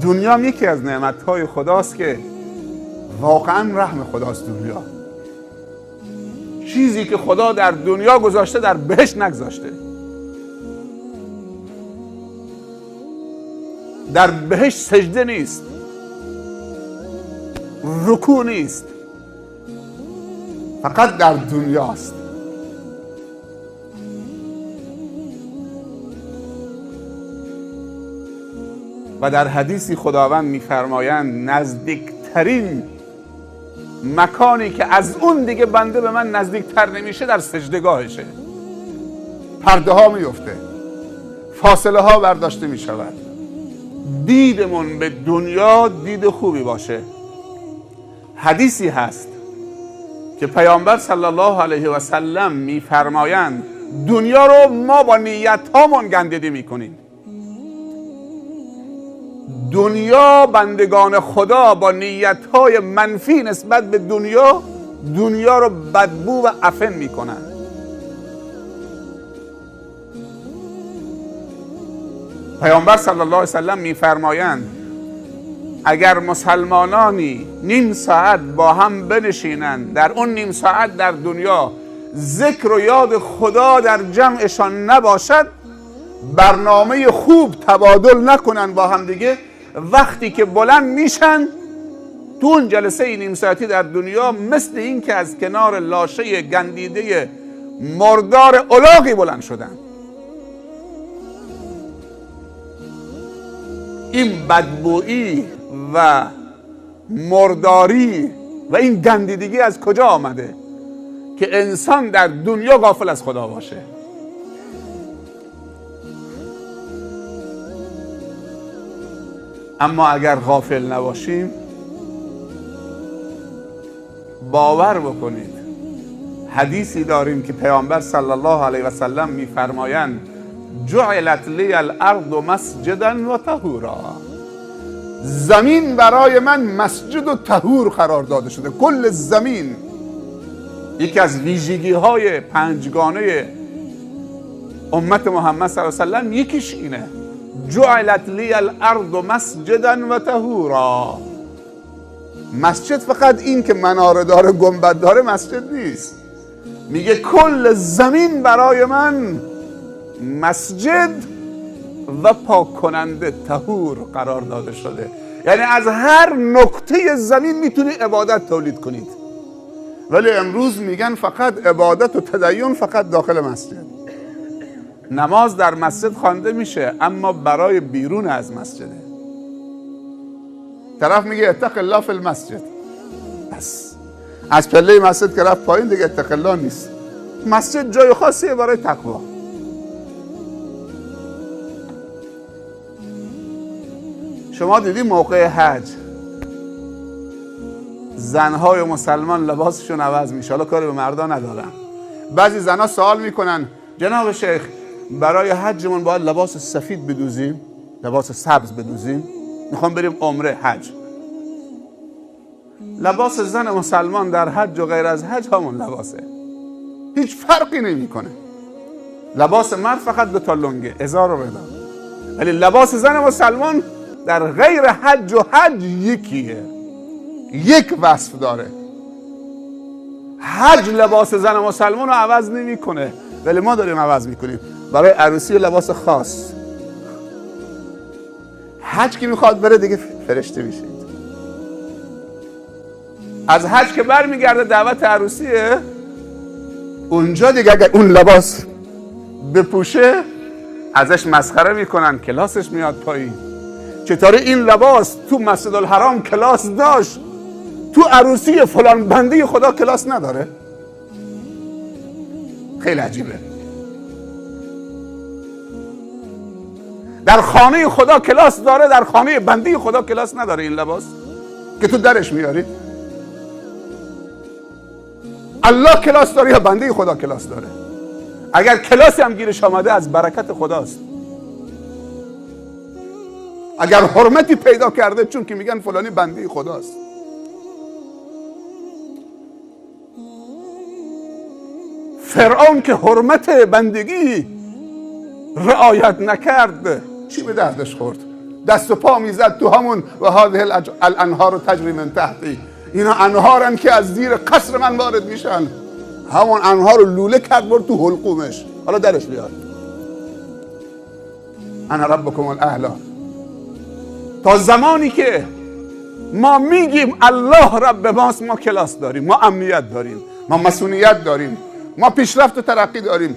دنیا هم یکی از نعمتهای خداست که واقعا رحم خداست. دنیا چیزی که خدا در دنیا گذاشته در بهشت نگذاشته. در بهشت سجده نیست، رکوع نیست، فقط در دنیاست. و در حدیثی خداوند می‌فرمایند نزدیکترین مکانی که از اون دیگه بنده به من نزدیکتر نمیشه در سجدگاهشه. پرده ها میفته، فاصله ها برداشته میشود. دیدمون به دنیا دید خوبی باشه. حدیثی هست که پیامبر صلی الله علیه و سلم میفرمایند دنیا رو ما با نیت هامون گندیده میکنیم. دنیا، بندگان خدا با نیت‌های منفی نسبت به دنیا رو بدبو و عفن میکنن. پیامبر صلی الله علیه و سلم میفرمایند اگر مسلمانانی نیم ساعت با هم بنشینند، در اون نیم ساعت در دنیا ذکر و یاد خدا در جمعشان نباشد، برنامه خوب تبادل نکنن با هم دیگه، وقتی که بلند میشن تو اون جلسه نیم ساعتی در دنیا مثل این که از کنار لاشه گندیده مردار الاغی بلند شدن. این بدبویی و مرداری و این گندیدگی از کجا آمده؟ که انسان در دنیا غافل از خدا باشه. اما اگر غافل نباشیم، باور بکنید حدیثی داریم که پیامبر صلی الله علیه و سلم میفرمایند جعلت لی الارض مسجدا و طهورا، زمین برای من مسجد و طهور قرار داده شده. کل زمین. یکی از ویژگی های پنجگانه امت محمد صلی الله علیه و سلم یکیش اینه، جعلت لی الارض مسجدا و طهورا. مسجد فقط این که مناره داره، گنبد داره مسجد نیست. میگه کل زمین برای من مسجد و پاک کننده، طهور قرار داده شده. یعنی از هر نقطه زمین میتونی عبادت تولید کنید. ولی امروز میگن فقط عبادت و تدین فقط داخل مسجد. نماز در مسجد خوانده میشه اما برای بیرون از مسجده. طرف میگه اتق الله فی المسجد، بس از پله مسجد که رفت پایین دیگه اتق الله نیست. مسجد جای خاصیه برای تقوا. شما دیدی موقع حج زنهای مسلمان لباسشون عوض میشه. حالا کاری به مردا ندارن. بعضی زنها سوال میکنن جناب شیخ برای حجمون باید لباس سفید بدوزیم، لباس سبز بدوزیم، میخوام بریم عمره حج. لباس زن مسلمان در حج و غیر از حج همون لباسه، هیچ فرقی نمیکنه. لباس مرد فقط 2 تا لنگه، ازار و ردا. ولی لباس زن مسلمان در غیر حج و حج یکیه، یک وصف داره. حج لباس زن مسلمان رو عوض نمیکنه، ولی ما داریم عوض میکنیم. برای عروسی لباس خاص. حج که میخواد بره دیگه فرشته میشه. از حج که برمیگرده دعوت عروسیه، اونجا دیگه اگر اون لباس بپوشه ازش مسخره میکنن، کلاسش میاد پایین. چطوری این لباس تو مسجد الحرام کلاس داشت، تو عروسی فلان بنده خدا کلاس نداره؟ خیلی عجیبه. در خانه خدا کلاس داره، در خانه بنده خدا کلاس نداره. این لباس که تو درش میاری. الله کلاس داره یا بنده خدا کلاس داره؟ اگر کلاسی هم گیرش آمده از برکت خداست. اگر حرمتی پیدا کرده چون که میگن فلانی بنده خداست. فرعون که حرمت بندگی رعایت نکرد چی به دردش خورد؟ دست و پا میزد تو همون و هذه الانهار تجری من تحتی، اینا انهارن که از زیر قصر من وارد میشن. همون انهار رو لوله کرد برد تو حلقومش، حالا درش بیاد. انا ربکم الاعلی. تا زمانی که ما میگیم الله رب ماست، ما کلاس داریم، ما امنیت داریم، ما مسئولیت داریم، ما پیشرفت و ترقی داریم.